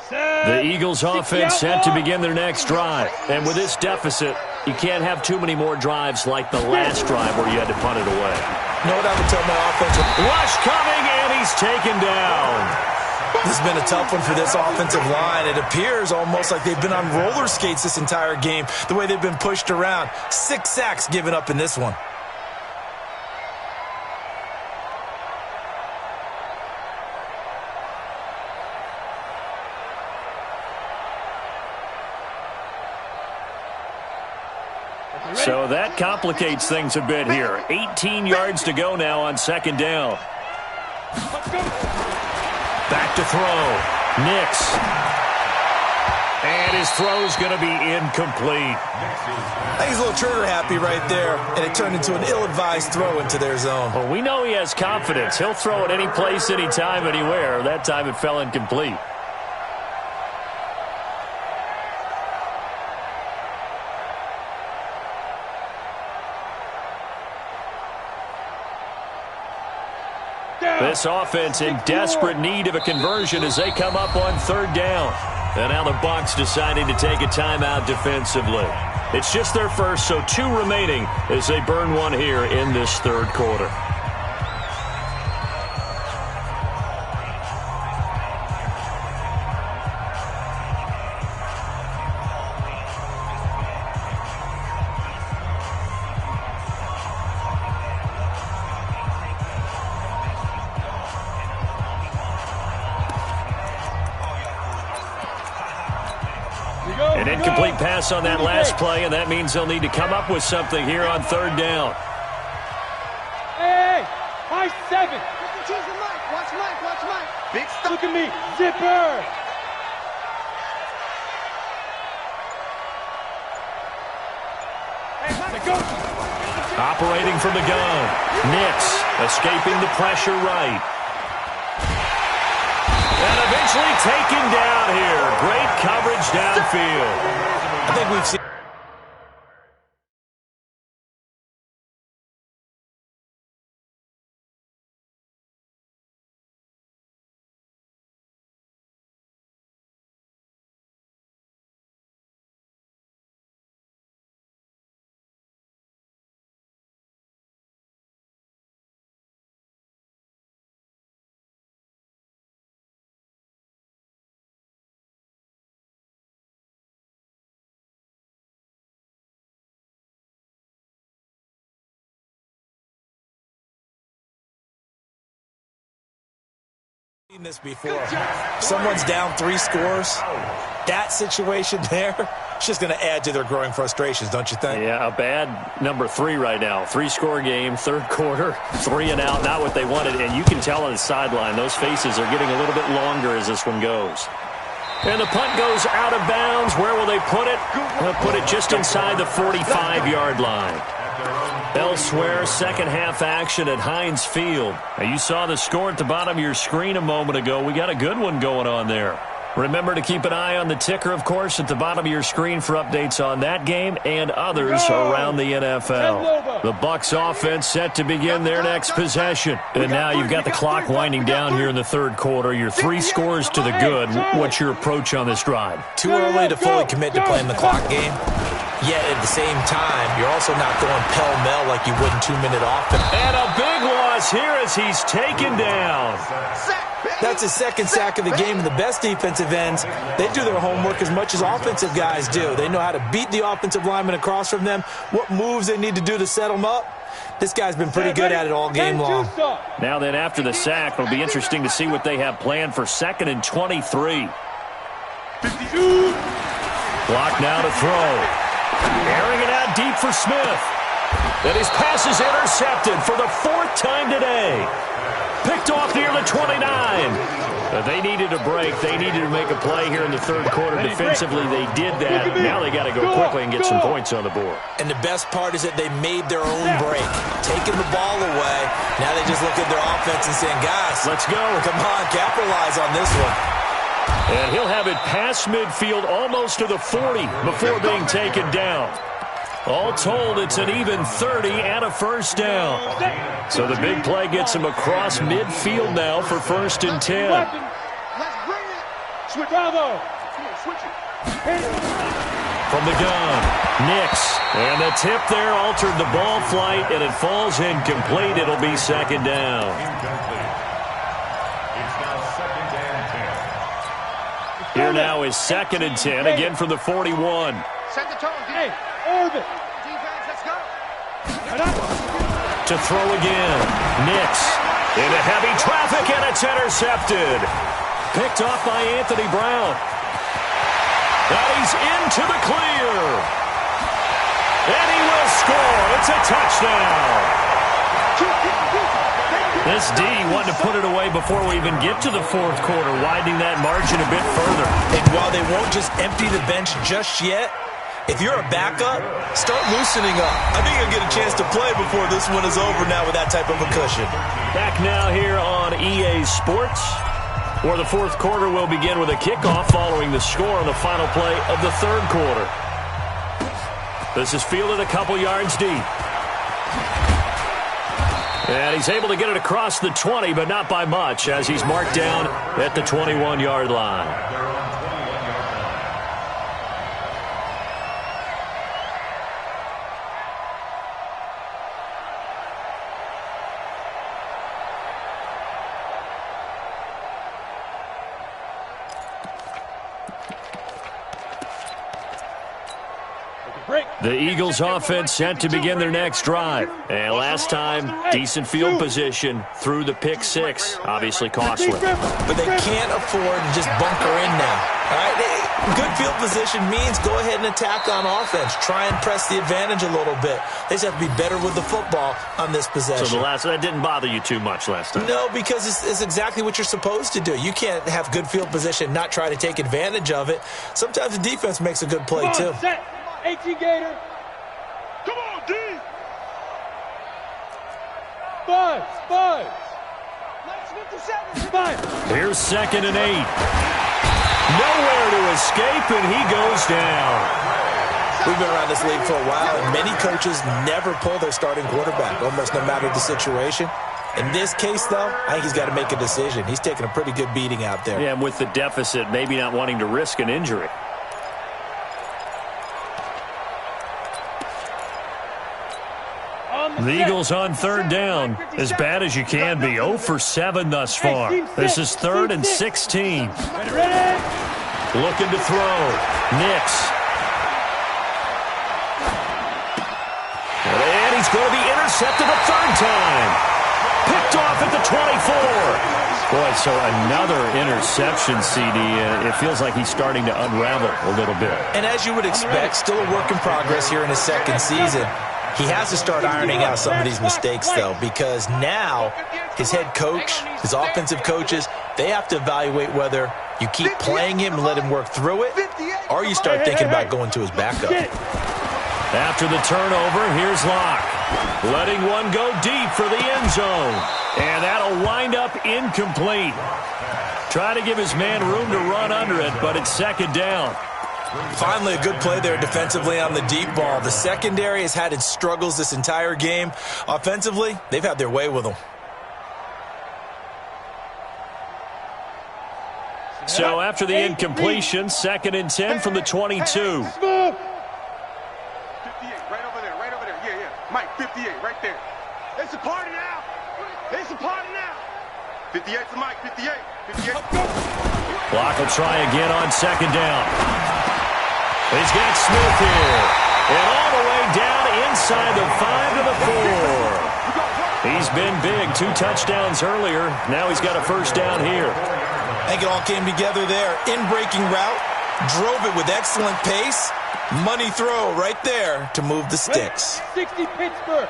The Eagles offense set to begin their next drive. And with this deficit, you can't have too many more drives like the last drive where you had to punt it away. You know what I would tell my offensive? Rush coming, and he's taken down. This has been a tough one for this offensive line. It appears almost like they've been on roller skates this entire game, the way they've been pushed around. 6 sacks given up in this one. So that complicates things a bit here. 18 yards to go now on second down. Back to throw. Nix. And his throw's going to be incomplete. I think he's a little trigger happy right there, and it turned into an ill-advised throw into their zone. Well, we know he has confidence. He'll throw it any place, anytime, anywhere. That time it fell incomplete. This offense in desperate need of a conversion as they come up on third down. And now the Bucs deciding to take a timeout defensively. It's just their first, so 2 remaining as they burn one here in this third quarter. An incomplete pass on that last play, and that means they'll need to come up with something here on third down. Hey, high 7. Watch Mike. Big stuff. Look at me, zipper. Operating from the gun. Nix escaping the pressure right. And eventually taken down here. Great coverage downfield. I think we've seen... this before. Someone's down 3 scores. That situation there, it's just going to add to their growing frustrations, don't you think? Yeah, a bad number 3 right now. 3-score game, third quarter, 3 and out, not what they wanted. And you can tell on the sideline, those faces are getting a little bit longer as this one goes. And the punt goes out of bounds. Where will they put it? They'll put it just inside the 45-yard line. Elsewhere, second half action at Heinz Field. Now, you saw the score at the bottom of your screen a moment ago. We got a good one going on there. Remember to keep an eye on the ticker, of course, at the bottom of your screen for updates on that game and others around the NFL. The Bucs offense set to begin their next possession. And now you've got the clock winding down here in the third quarter. Your 3 scores to the good. What's your approach on this drive? Too early to fully commit to playing the clock game. Yet at the same time, you're also not going pell-mell like you would in 2-minute offense. And a big loss here as he's taken down. That's his second sack of the game, and the best defensive ends, they do their homework as much as offensive guys do. They know how to beat the offensive lineman across from them, what moves they need to do to set them up. This guy's been pretty good at it all game long. Now then, after the sack, it'll be interesting to see what they have planned for 2nd and 23. Block now to throw. Airing it out deep for Smith. And his pass is intercepted for the 4th time today. Picked off near the 29. But they needed a break. They needed to make a play here in the third quarter. Defensively, they did that. Now they got to go quickly and get some points on the board. And the best part is that they made their own break. Taking the ball away. Now they just look at their offense and saying, guys, let's go. Come on, capitalize on this one. And he'll have it past midfield almost to the 40 before being taken down. All told, it's an even 30 and a first down. So the big play gets him across midfield now for 1st and 10. Switch. Bravo. Switch it. From the gun, Nix. And the tip there altered the ball flight, and it falls incomplete. It'll be second down. Here now is second and 10, again from the 41. Set the tone. Hey, orbit. Defense, let's go. To throw again, Nix. Into heavy traffic, and it's intercepted. Picked off by Anthony Brown. And he's into the clear. And he will score. It's a touchdown. This D wanted to put it away before we even get to the fourth quarter, widening that margin a bit further. And while they won't just empty the bench just yet, if you're a backup, start loosening up. I think you'll get a chance to play before this one is over now with that type of a cushion. Back now here on EA Sports, where the fourth quarter will begin with a kickoff following the score on the final play of the third quarter. This is fielded a couple yards deep. And he's able to get it across the 20, but not by much, as he's marked down at the 21-yard line. The Eagles offense set to begin their next drive. And last time, decent field position through the pick six. Obviously costly. But they can't afford to just bunker in now. All right? Good field position means go ahead and attack on offense. Try and press the advantage a little bit. They just have to be better with the football on this possession. So that didn't bother you too much last time? No, because it's exactly what you're supposed to do. You can't have good field position and not try to take advantage of it. Sometimes the defense makes a good play, too. 18 Gator. Come on, D. Buzz. Here's second and 8. Nowhere to escape, and he goes down. We've been around this league for a while, and many coaches never pull their starting quarterback, almost no matter the situation. In this case, though, I think he's got to make a decision. He's taking a pretty good beating out there. Yeah, and with the deficit, maybe not wanting to risk an injury. The Eagles on third down, as bad as you can be. 0 for 7 thus far. This is 3rd and 16. Looking to throw. Nix. And he's going to be intercepted a third time. Picked off at the 24. Boy, so another interception, CD. It feels like he's starting to unravel a little bit. And as you would expect, still a work in progress here in his second season. He has to start ironing out some of these mistakes, though, because now his head coach, his offensive coaches, they have to evaluate whether you keep playing him and let him work through it, or you start thinking about going to his backup. After the turnover, here's Locke. Letting one go deep for the end zone. And that'll wind up incomplete. Try to give his man room to run under it, but it's second down. Finally, a good play there defensively on the deep ball. The secondary has had its struggles this entire game. Offensively, they've had their way with them. So after the incompletion, 2nd and 10 from the 22. 58, right over there. Yeah. Mike, 58, right there. It's a party now. 58 to Mike, 58. Block will try again on second down. He's got Smith here. And all the way down inside the 5 to the 4. He's been big. 2 touchdowns earlier. Now he's got a first down here. I think it all came together there. In-breaking route. Drove it with excellent pace. Money throw right there to move the sticks. 60 Pittsburgh.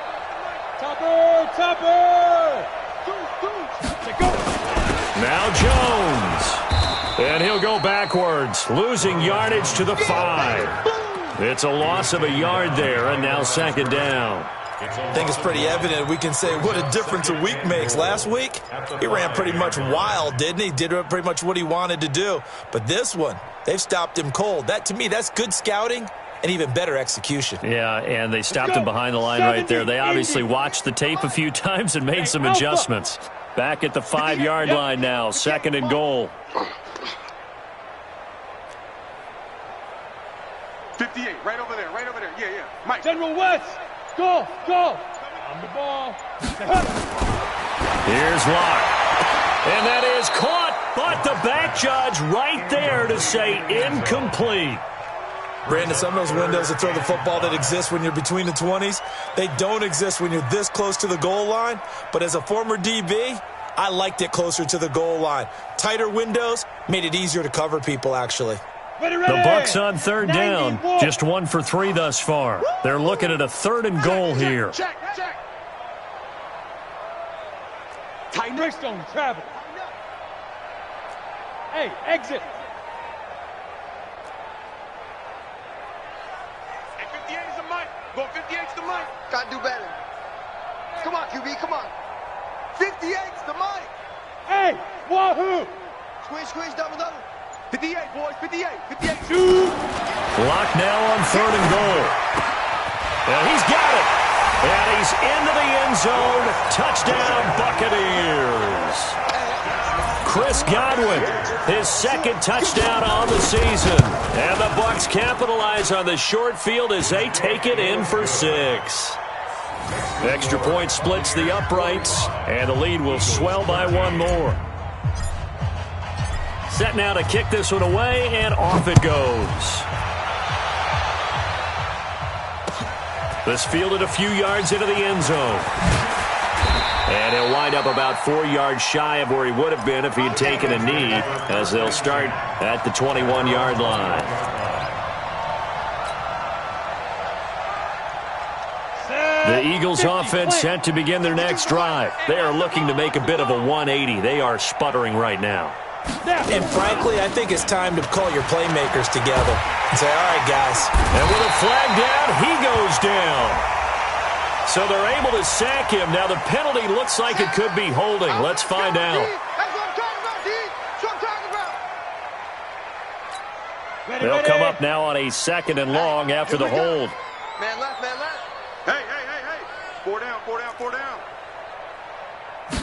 Topper. Now Jones. And he'll go backwards, losing yardage to the 5. It's a loss of a yard there, and now second down. I think it's pretty evident we can say what a difference a week makes. Last week, he ran pretty much wild, didn't he? Did pretty much what he wanted to do. But this one, they've stopped him cold. That, to me, that's good scouting and even better execution. Yeah, and they stopped him behind the line right there. They obviously watched the tape a few times and made some adjustments. Back at the 5-yard line now, 2nd and goal. 58, right over there, yeah, yeah. Mike. General West, go, go. On the ball. Here's Locke. And that is caught, but the back judge right there to say incomplete. Brandon, some of those windows to throw the football that exist when you're between the 20s, they don't exist when you're this close to the goal line. But as a former DB, I liked it closer to the goal line. Tighter windows made it easier to cover people, actually. The Bucs on third down, just 1 for 3 thus far. They're looking at a 3rd and goal here. Check. Tight wrist on travel. Hey, exit. Hey, 58 is the mic. Go 58's the mic. Gotta do better. Come on, QB, come on. 58's the mic. Hey, wahoo. Squish, double. 58, boys, 58, shoot. Locke now on 3rd and goal. And he's got it. And he's into the end zone. Touchdown, Buccaneers. Chris Godwin, his 2nd touchdown on the season. And the Bucs capitalize on the short field as they take it in for 6. Extra point splits the uprights, and the lead will swell by 1 more. Set now to kick this one away, and off it goes. This fielded a few yards into the end zone. And he'll wind up about 4 yards shy of where he would have been if he had taken a knee, as they'll start at the 21-yard line. The Eagles offense set to begin their next drive. They are looking to make a bit of a 180. They are sputtering right now. And frankly, I think it's time to call your playmakers together and say, all right, guys. And with a flag down, he goes down. So they're able to sack him. Now the penalty looks like it could be holding. Let's find out. That's what I'm talking about, D. That's what I'm talking about. They'll come up now on a 2nd and long after the hold. Man left. Hey. 4 down.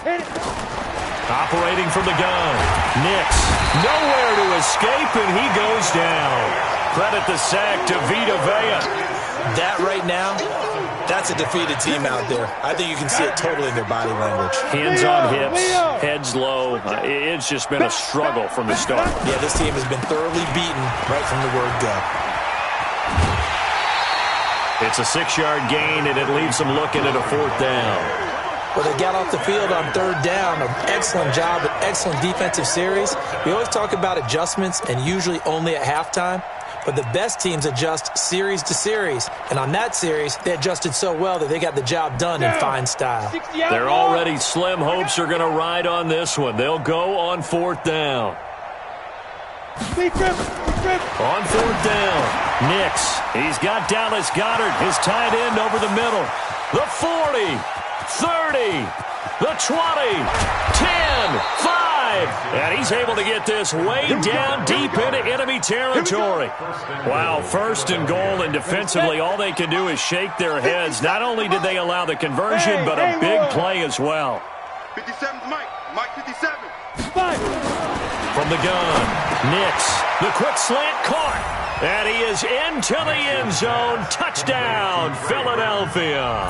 Hit it. Operating from the gun. Nix, nowhere to escape, and he goes down. Credit the sack to Vita Vea. That right now, that's a defeated team out there. I think you can see it totally in their body language. Hands on hips, heads low. It's just been a struggle from the start. Yeah, this team has been thoroughly beaten right from the word go. It's a 6-yard gain, and it leaves them looking at a 4th down. Well, they got off the field on 3rd down. An excellent job, an excellent defensive series. We always talk about adjustments, and usually only at halftime. But the best teams adjust series to series. And on that series, they adjusted so well that they got the job done in fine style. Their already slim hopes are going to ride on this one. They'll go on 4th down. On 4th down, Nix. He's got Dallas Goedert, his tight end, over the middle. The 40. 30, the 20, 10, 5, and he's able to get this way down deep into enemy territory. Wow, 1st and goal, and defensively all they can do is shake their heads. Not only did they allow the conversion, but a big play as well. 57's Mike 57. From the gun, Nix, the quick slant caught. And he is into the end zone. Touchdown, Philadelphia.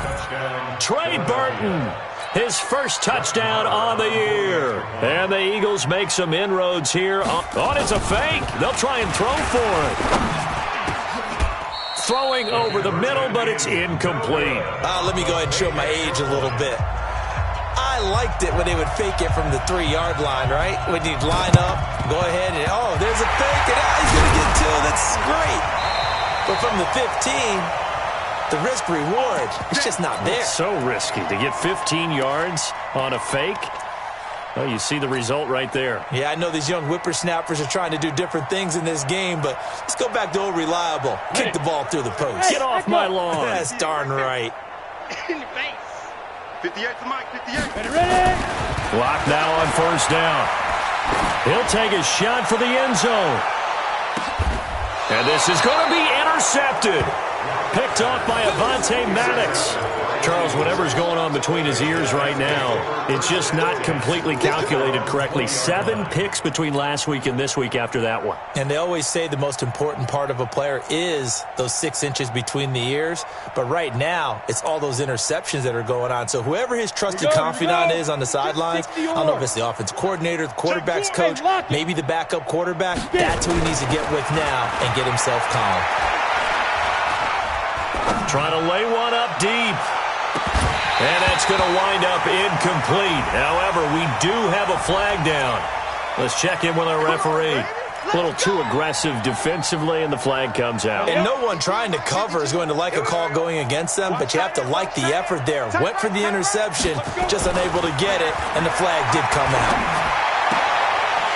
Trey Burton, his first touchdown on the year. And the Eagles make some inroads here. It's a fake. They'll try and throw for it. Throwing over the middle, but it's incomplete. Let me go ahead and show my age a little bit. I liked it when they would fake it from the 3-yard line, right? When you'd line up, go ahead and, there's a fake, and he's going to get 2. That's great. But from the 15, the risk-reward, it's just not there. It's so risky to get 15 yards on a fake. Well, you see the result right there. Yeah, I know these young whippersnappers are trying to do different things in this game, but let's go back to old reliable. Kick the ball through the post. Get off my lawn. That's darn right. In the face. 58 to Mike, 58. Ready? Locke now on 1st down. He'll take a shot for the end zone. And this is going to be intercepted. Picked off by Avonte Maddox. Charles, whatever's going on between his ears right now, it's just not completely calculated correctly. 7 picks between last week and this week after that one. And they always say the most important part of a player is those 6 inches between the ears. But right now, it's all those interceptions that are going on. So whoever his trusted confidant is on the sidelines, I don't know if it's the offensive coordinator, the quarterback's coach, maybe the backup quarterback, that's who he needs to get with now and get himself calm. Trying to lay one up deep. And that's going to wind up incomplete. However, we do have a flag down. Let's check in with our referee. A little too aggressive defensively, and the flag comes out. And no one trying to cover is going to like a call going against them, but you have to like the effort there. Went for the interception, just unable to get it, and the flag did come out.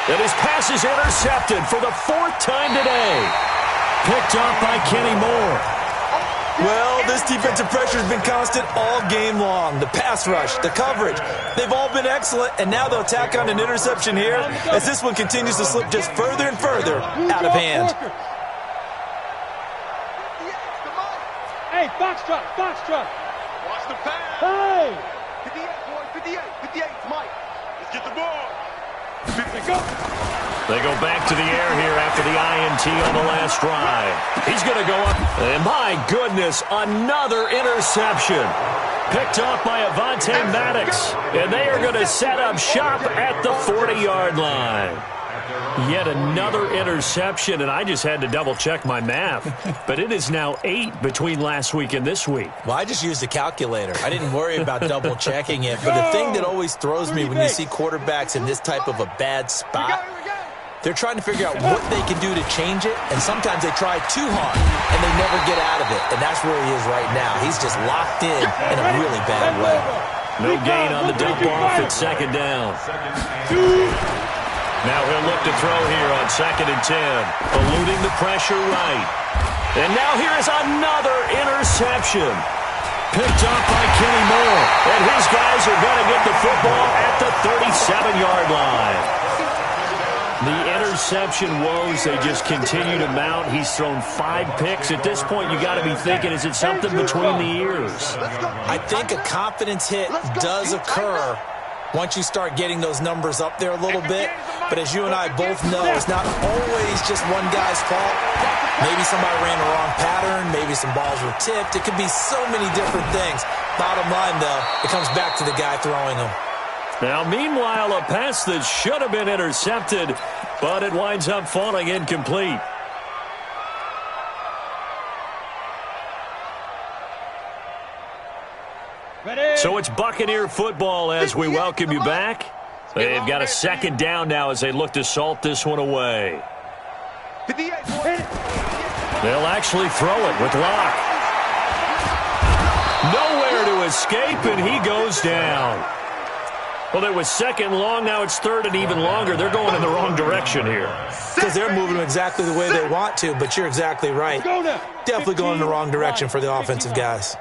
And his pass is intercepted for the 4th time today. Picked up by Kenny Moore. Well, this defensive pressure has been constant all game long. The pass rush, the coverage, they've all been excellent, and now they'll tack on an interception here as this one continues to slip just further and further out of hand. Hey, box truck, box truck. Watch the pass. Hey! 58, boy, 58, 58, Mike. Let's get the ball. They go back to the air here after the INT on the last drive. He's going to go up. And my goodness, another interception. Picked off by Avonte Maddox. And they are going to set up shop at the 40-yard line. Yet another interception, and I just had to double-check my math. But it is now 8 between last week and this week. Well, I just used a calculator. I didn't worry about double-checking it. But the thing that always throws me when you see quarterbacks in this type of a bad spot, they're trying to figure out what they can do to change it, and sometimes they try too hard, and they never get out of it. And that's where he is right now. He's just locked in a really bad way. No gain on the dump-off at 2nd down. Now he'll look to throw here on 2nd and 10, eluding the pressure right. And now here is another interception. Picked up by Kenny Moore. And his guys are going to get the football at the 37-yard line. The interception woes, they just continue to mount. He's thrown 5 picks. At this point, you got to be thinking, is it something between the ears? I think a confidence hit does occur once you start getting those numbers up there a little bit. But as you and I both know, it's not always just one guy's fault. Maybe somebody ran the wrong pattern. Maybe some balls were tipped. It could be so many different things. Bottom line, though, it comes back to the guy throwing them. Now, meanwhile, a pass that should have been intercepted, but it winds up falling incomplete. So it's Buccaneer football as we welcome you back. They've got a 2nd down now as they look to salt this one away. They'll actually throw it with Locke. Nowhere to escape, and he goes down. Well, it was 2nd long. Now it's 3rd and even longer. They're going in the wrong direction here. Because they're moving exactly the way they want to, but you're exactly right. Definitely going in the wrong direction for the offensive guys.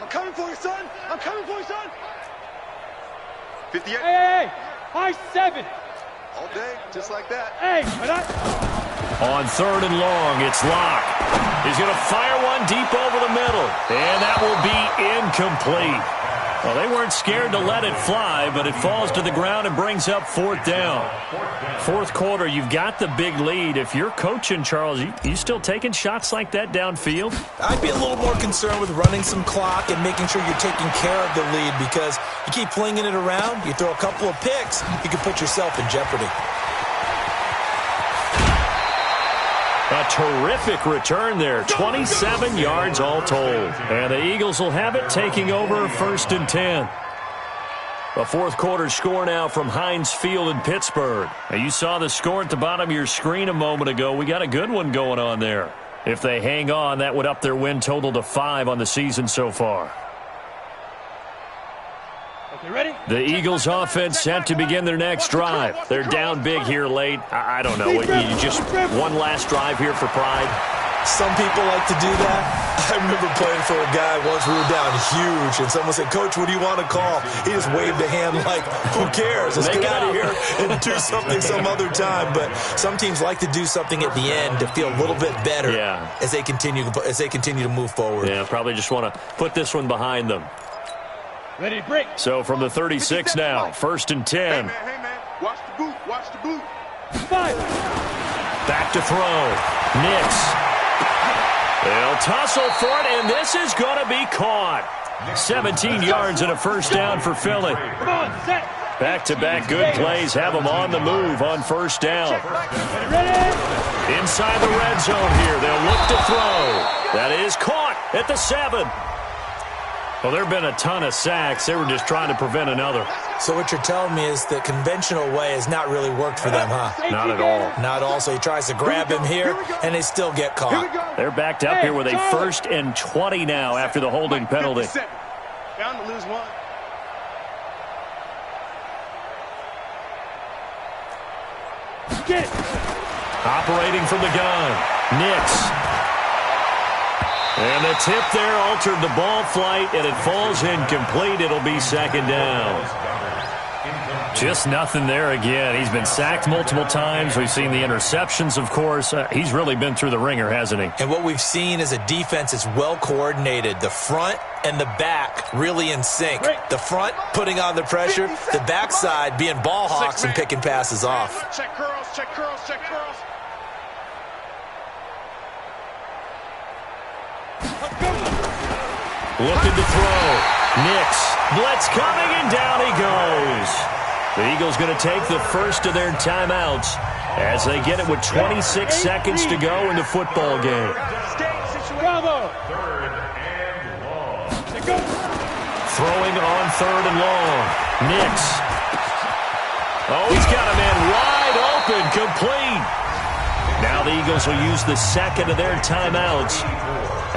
I'm coming for you, son. I'm coming for you, son. 58. Hey, high 7. All day, just like that. Hey, on 3rd and long, it's Locke. He's going to fire one deep over the middle, and that will be incomplete. Well, they weren't scared to let it fly, but it falls to the ground and brings up 4th down. 4th quarter, you've got the big lead. If you're coaching, Charles, you still taking shots like that downfield? I'd be a little more concerned with running some clock and making sure you're taking care of the lead, because you keep flinging it around, you throw a couple of picks, you can put yourself in jeopardy. A terrific return there, 27 yards all told. And the Eagles will have it, taking over 1st and 10. A 4th quarter score now from Heinz Field in Pittsburgh. Now, you saw the score at the bottom of your screen a moment ago. We got a good one going on there. If they hang on, that would up their win total to 5 on the season so far. Ready? The Eagles offense set to begin their next drive. They're down big here late. I don't know. You just one last drive here for pride? Some people like to do that. I remember playing for a guy once. We were down huge, and someone said, "Coach, what do you want to call?" He just waved a hand like, "Who cares? Let's get out of here and do something some other time." But some teams like to do something at the end to feel a little bit better as they continue to move forward. Yeah, probably just want to put this one behind them. Ready to break. So from the 36 now, 1st and 10. Hey, man. Watch the boot. Watch the boot. 5. Back to throw. Nix. They'll tussle for it, and this is going to be caught. 17 yards and a first down for Philly. Come on, set. Back-to-back good plays have them on the move on first down. Ready? Inside the red zone here. They'll look to throw. That is caught at the 7. Well, there have been a ton of sacks. They were just trying to prevent another. So what you're telling me is the conventional way has not really worked for them, huh? Not at all. Not all. So he tries to grab him here, and they still get caught. They're backed up here with a 1st and 20 now after the holding penalty. Bound to lose one. Get it. Operating from the gun. Nix. And the tip there altered the ball flight, and it falls incomplete. It'll be 2nd down. Just nothing there again. He's been sacked multiple times. We've seen the interceptions, of course. He's really been through the ringer, hasn't he? And what we've seen is a defense that's well coordinated. The front and the back really in sync. The front putting on the pressure, the backside being ball hawks and picking passes off. Check curls, check curls, check curls. Looking to throw. Nix. Blitz coming, and down he goes. The Eagles going to take the first of their timeouts as they get it with 26 seconds to go in the football game. Bravo. Throwing on 3rd and long. Nix. Oh, he's got a man wide open, complete. Now the Eagles will use the second of their timeouts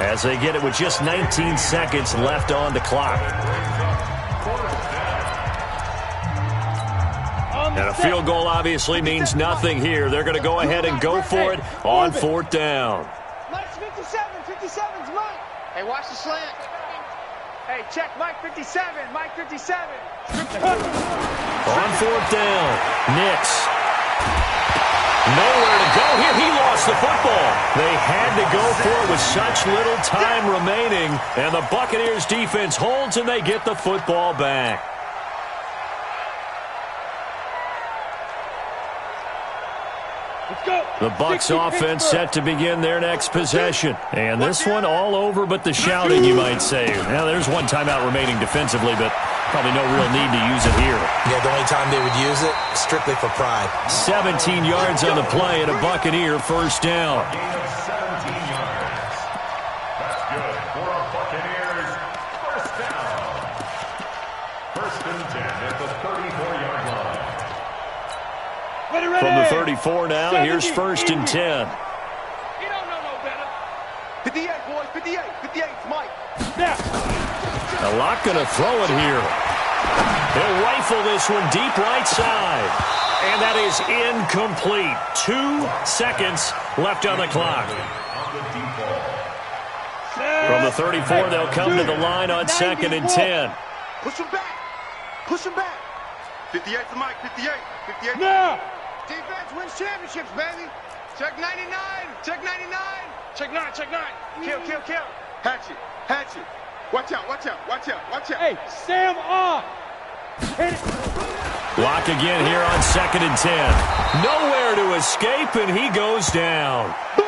as they get it with just 19 seconds left on the clock. And a field goal obviously means nothing here. They're going to go ahead and go for it on 4th down. Mike's 57. 57's Mike. Hey, watch the slant. Hey, check Mike 57. Mike 57. On 4th down, Nix. Nowhere to go here. He lost the football. They had to go for it with such little time remaining. And the Buccaneers defense holds, and they get the football back. The Bucs offense set to begin their next possession. And this one all over but the shouting, you might say. Now, there's one timeout remaining defensively, but probably no real need to use it here. Yeah, the only time they would use it, strictly for pride. 17 yards on the play and a Buccaneer first down. 17 yards. That's good for a Buccaneers first down. 1st and 10 at the 34-yard line. From the 34 now, here's 1st and 10. You don't know no better. 58, boys. 58. 58's Mike. Yeah. A lot going to throw it here. They'll rifle this one deep right side. And that is incomplete. 2 seconds left on the clock. From the 34, they'll come to the line on 2nd and 10. Push him back. Push him back. 58's Mike. 58. 58. Now. Defense wins championships, baby. Check 99. Check 99. Check 9. Check 9. Kill, kill, kill. Hatchet. Hatchet. Watch out. Watch out. Watch out. Watch out. Hey, Sam off. Hit it. Block again here on 2nd and 10. Nowhere to escape, and he goes down. Boom.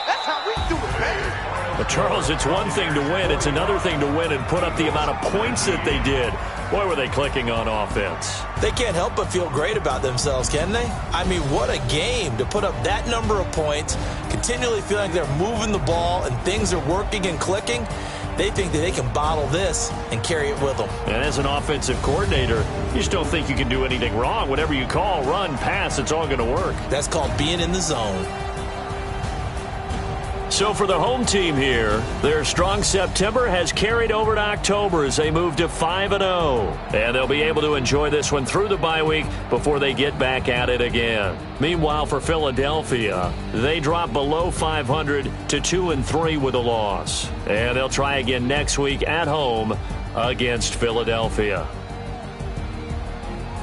That's how we do it, baby. But, Charles, it's one thing to win. It's another thing to win and put up the amount of points that they did. Boy, were they clicking on offense. They can't help but feel great about themselves, can they? I mean, what a game to put up that number of points, continually feeling like they're moving the ball and things are working and clicking. They think that they can bottle this and carry it with them. And as an offensive coordinator, you just don't think you can do anything wrong. Whatever you call, run, pass, it's all going to work. That's called being in the zone. So for the home team here, their strong September has carried over to October as they move to 5-0. And they'll be able to enjoy this one through the bye week before they get back at it again. Meanwhile, for Philadelphia, they drop below 500 to 2-3 with a loss. And they'll try again next week at home against Philadelphia.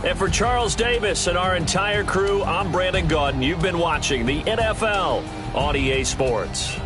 And for Charles Davis and our entire crew, I'm Brandon Gaudin. You've been watching the NFL on EA Sports.